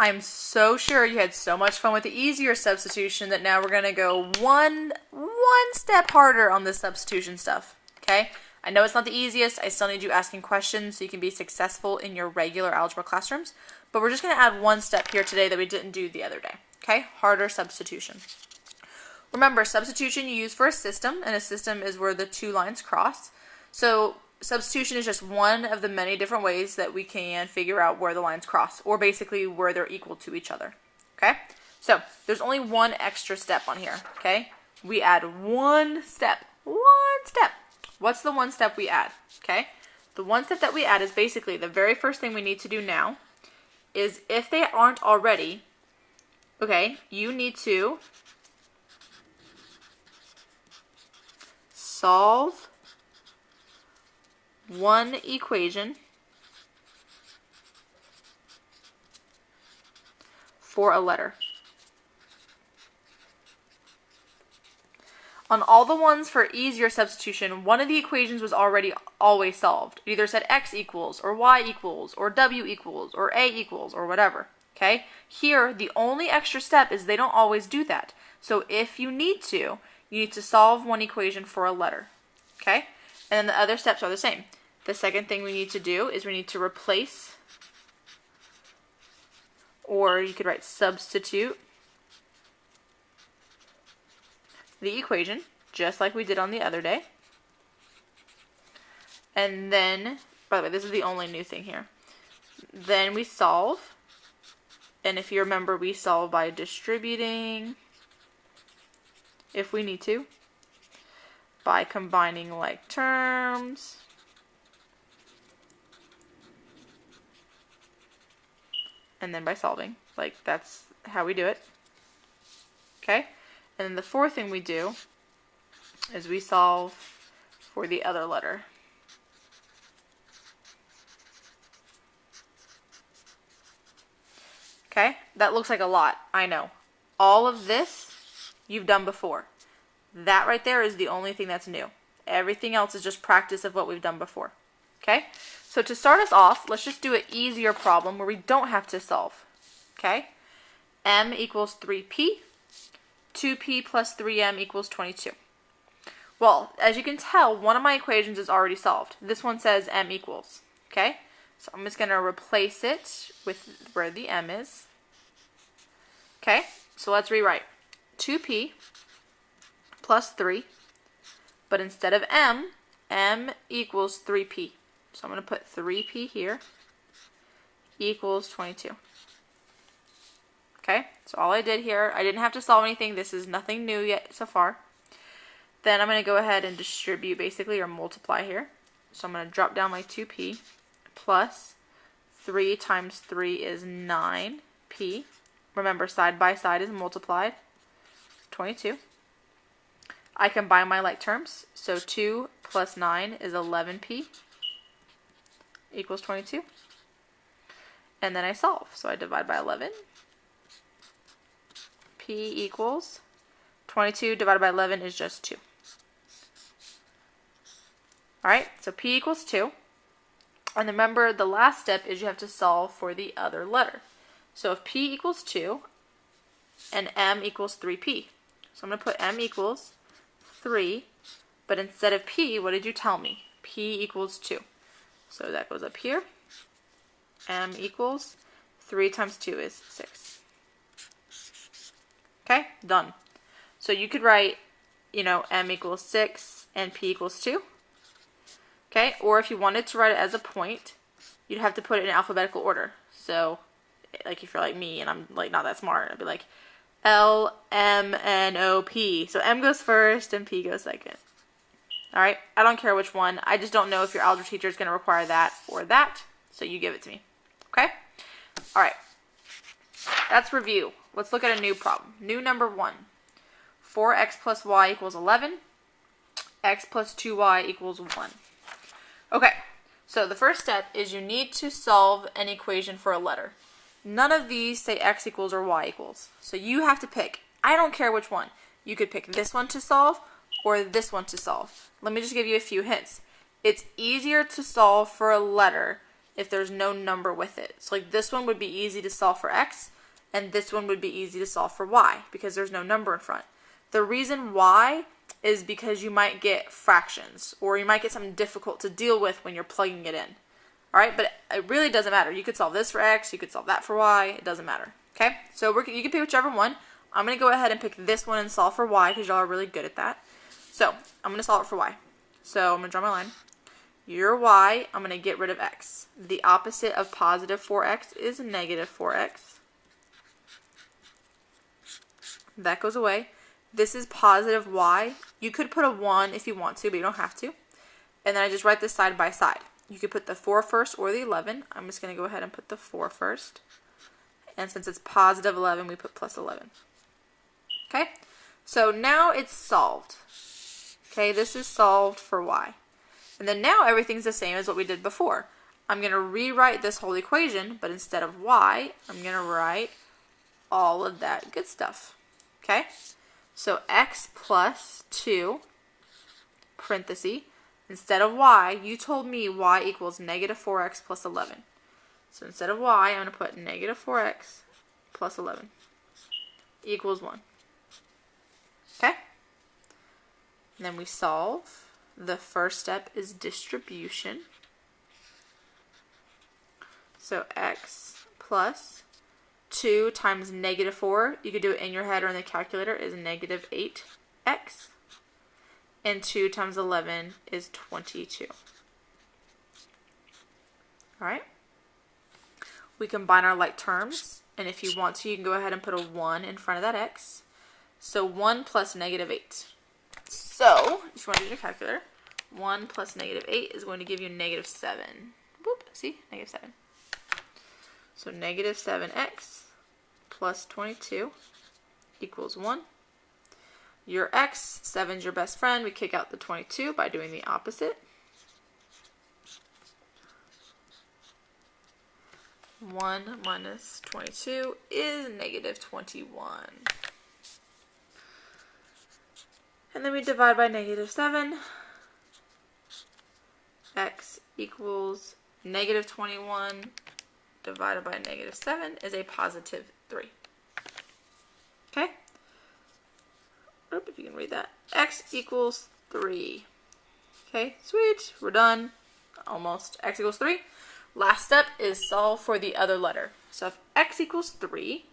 I'm so sure you had so much fun with the easier substitution that now we're going to go one step harder on the substitution stuff, okay? I know it's not the easiest. I still need you asking questions so you can be successful in your regular algebra classrooms, but we're just going to add one step here today that we didn't do the other day, okay? Harder substitution. Remember, substitution you use for a system, and a system is where the two lines cross. So substitution is just one of the many different ways that we can figure out where the lines cross, or basically where they're equal to each other, okay? So there's only one extra step on here, okay? We add one step. What's the one step we add, okay? The one step that we add is basically the very first thing we need to do now is, if they aren't already, okay, you need to solve one equation for a letter. On all the ones for easier substitution, one of the equations was already always solved. It either said x equals, or y equals, or w equals, or a equals, or whatever, okay? Here, the only extra step is they don't always do that. So if you need to solve one equation for a letter, okay? And then the other steps are the same. The second thing we need to do is we need to replace, or you could write substitute, the equation, just like we did on the other day. And then, by the way, this is the only new thing here. Then we solve, and if you remember, we solve by distributing, if we need to, by combining like terms, and then by solving. Like, that's how we do it. Okay? And then the fourth thing we do is we solve for the other letter. Okay? That looks like a lot, I know. All of this you've done before. That right there is the only thing that's new. Everything else is just practice of what we've done before. Okay? So to start us off, let's just do an easier problem where we don't have to solve. Okay? M equals 3p. 2p plus 3m equals 22. Well, as you can tell, one of my equations is already solved. This one says m equals. Okay? So I'm just going to replace it with where the m is. Okay? So let's rewrite. 2p plus 3. But instead of m equals 3p. So I'm going to put 3p here equals 22. Okay, so all I did here, I didn't have to solve anything. This is nothing new yet so far. Then I'm going to go ahead and distribute basically, or multiply here. So I'm going to drop down my 2p plus 3 times 3 is 9p. Remember, side by side is multiplied. 22. I combine my like terms. So 2 plus 9 is 11p equals 22. And then I solve. So I divide by 11. P equals 22 divided by 11 is just 2. Alright, so P equals 2. And remember, the last step is you have to solve for the other letter. So if P equals 2 and M equals 3P. So I'm going to put M equals 3, but instead of P, what did you tell me? P equals 2. So that goes up here. M equals 3 times 2 is 6. Okay, done. So you could write, M equals 6 and P equals 2. Okay, or if you wanted to write it as a point, you'd have to put it in alphabetical order. So, like if you're like me and I'm like not that smart, I'd be like L, M, N, O, P. So M goes first and P goes second. Alright, I don't care which one. I just don't know if your algebra teacher is going to require that or that. So you give it to me. Okay? Alright. That's review. Let's look at a new problem. New number 1. 4x plus y equals 11. X plus 2y equals 1. Okay, so the first step is you need to solve an equation for a letter. None of these say x equals or y equals. So you have to pick. I don't care which one. You could pick this one to solve or this one to solve. Let me just give you a few hints. It's easier to solve for a letter if there's no number with it. So like this one would be easy to solve for x, and this one would be easy to solve for y because there's no number in front. The reason why is because you might get fractions, or you might get something difficult to deal with when you're plugging it in. Alright, but it really doesn't matter. You could solve this for x, you could solve that for y, it doesn't matter. Okay, so you can pick whichever one. I'm going to go ahead and pick this one and solve for y because y'all are really good at that. So I'm going to solve it for y. So I'm going to draw my line. Your y, I'm going to get rid of x. The opposite of positive 4x is negative 4x. That goes away. This is positive y. You could put a 1 if you want to, but you don't have to. And then I just write this side by side. You could put the 4 first or the 11. I'm just going to go ahead and put the 4 first. And since it's positive 11, we put plus 11. Okay? So now it's solved. Okay, this is solved for y. And then now everything's the same as what we did before. I'm going to rewrite this whole equation, but instead of y, I'm going to write all of that good stuff. Okay? So x plus 2, parenthesis, instead of y, you told me y equals negative 4x plus 11. So instead of y, I'm going to put negative 4x plus 11 equals 1. Okay? And then we solve. The first step is distribution. So x plus 2 times negative 4, you could do it in your head or in the calculator, is negative 8x. And 2 times 11 is 22. Alright? We combine our like terms, and if you want to, you can go ahead and put a 1 in front of that x. So 1 plus negative 8. So, if you want to use your calculator, 1 plus negative 8 is going to give you negative 7. Boop, see? Negative 7. So negative 7x plus 22 equals 1. Your x, 7's your best friend. We kick out the 22 by doing the opposite. 1 minus 22 is negative 21. And then we divide by negative 7. X equals negative 21 divided by negative 7 is a positive 3. Okay? Oop, if you can read that. X equals 3. Okay, sweet. We're done. Almost. X equals 3. Last step is solve for the other letter. So if x equals 3,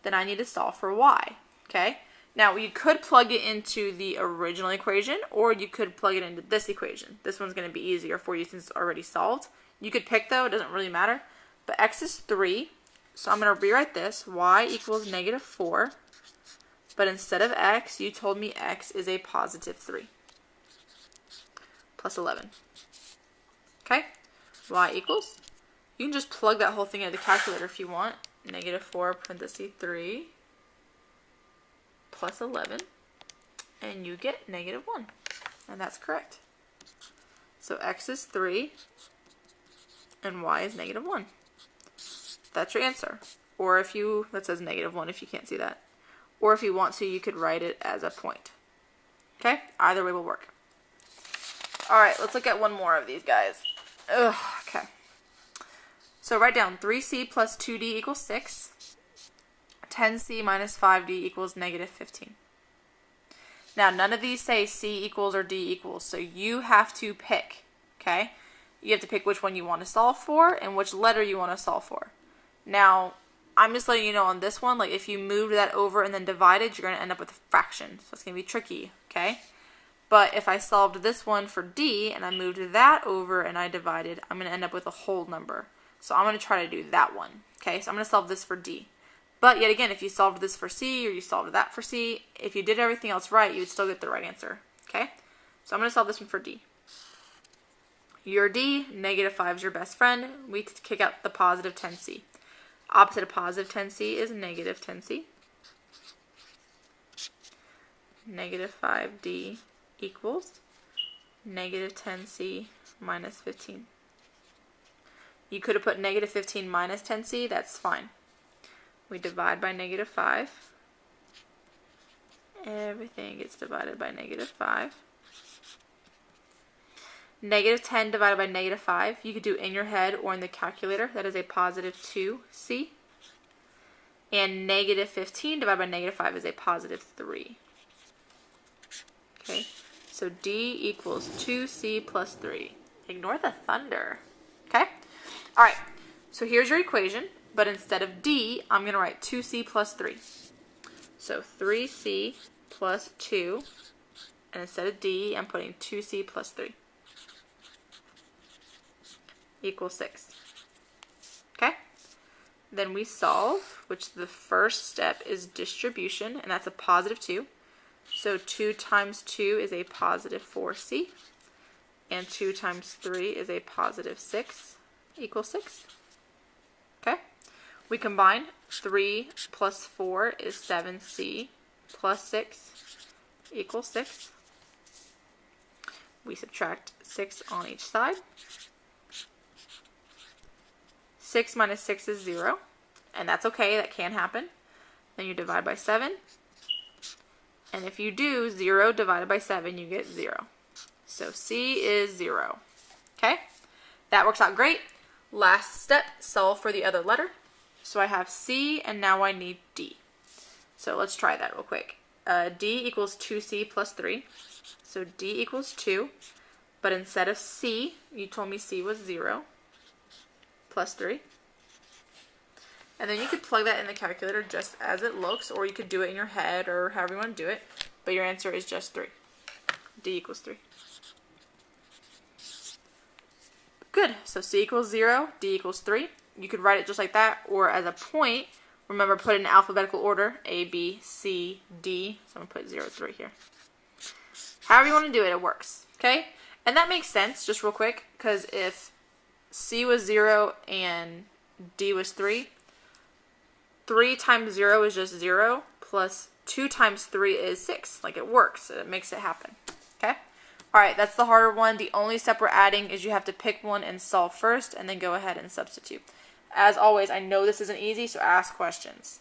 then I need to solve for y. Okay? Now, you could plug it into the original equation, or you could plug it into this equation. This one's going to be easier for you since it's already solved. You could pick, though. It doesn't really matter. But x is 3, so I'm going to rewrite this. Y equals negative 4. But instead of x, you told me x is a positive 3. Plus 11. Okay? Y equals. You can just plug that whole thing into the calculator if you want. Negative 4 parenthesis 3 plus 11. And you get negative 1. And that's correct. So x is 3 and y is negative 1. That's your answer. Or if you, that says negative 1 if you can't see that. Or if you want to, you could write it as a point. Okay? Either way will work. Alright, let's look at one more of these guys. Ugh, okay. So write down 3c plus 2d equals 6. 10c minus 5d equals negative 15. Now, none of these say c equals or d equals, so you have to pick, okay? You have to pick which one you want to solve for and which letter you want to solve for. Now, I'm just letting you know on this one, like if you moved that over and then divided, you're going to end up with a fraction. So it's going to be tricky, okay? But if I solved this one for d and I moved that over and I divided, I'm going to end up with a whole number. So I'm going to try to do that one, okay? So I'm going to solve this for d. But yet again, if you solved this for c or you solved that for c, if you did everything else right, you would still get the right answer, okay? So I'm going to solve this one for d. Your d, negative 5 is your best friend. We kick out the positive 10c. Opposite of positive 10c is negative 10c. Negative 5d equals negative 10c minus 15. You could have put negative 15 minus 10c. That's fine. We divide by negative 5. Everything gets divided by negative 5. Negative 10 divided by negative 5, you could do in your head or in the calculator. That is a positive 2c. And negative 15 divided by negative 5 is a positive 3. Okay, so D equals 2c plus 3. Ignore the thunder. Okay? All right, so here's your equation, but instead of D, I'm going to write 2c plus 3. So 3c plus 2, and instead of D, I'm putting 2c plus 3 equals 6. Okay? Then we solve, which the first step is distribution, and that's a positive 2. So 2 times 2 is a positive 4c, and 2 times 3 is a positive 6 equals 6. Okay? We combine. 3 plus 4 is 7c plus 6 equals 6. We subtract 6 on each side. 6 minus 6 is 0, and that's okay, that can happen. Then you divide by 7, and if you do 0 divided by 7, you get 0. So C is 0. Okay? That works out great. Last step, solve for the other letter. So I have C, and now I need D. So let's try that real quick. D equals 2C plus 3. So D equals 2, but instead of C, you told me C was 0. Plus 3. And then you could plug that in the calculator just as it looks, or you could do it in your head or however you want to do it. But your answer is just 3. D equals 3. Good. So C equals 0, D equals 3. You could write it just like that, or as a point. Remember, put it in alphabetical order. A, B, C, D. So I'm going to put 0, 3 here. However you want to do it, it works. Okay? And that makes sense, just real quick, because if C was 0 and D was 3. 3 times 0 is just 0, plus 2 times 3 is 6. Like, it works. It makes it happen. Okay? Alright, that's the harder one. The only step we're adding is you have to pick one and solve first, and then go ahead and substitute. As always, I know this isn't easy, so ask questions.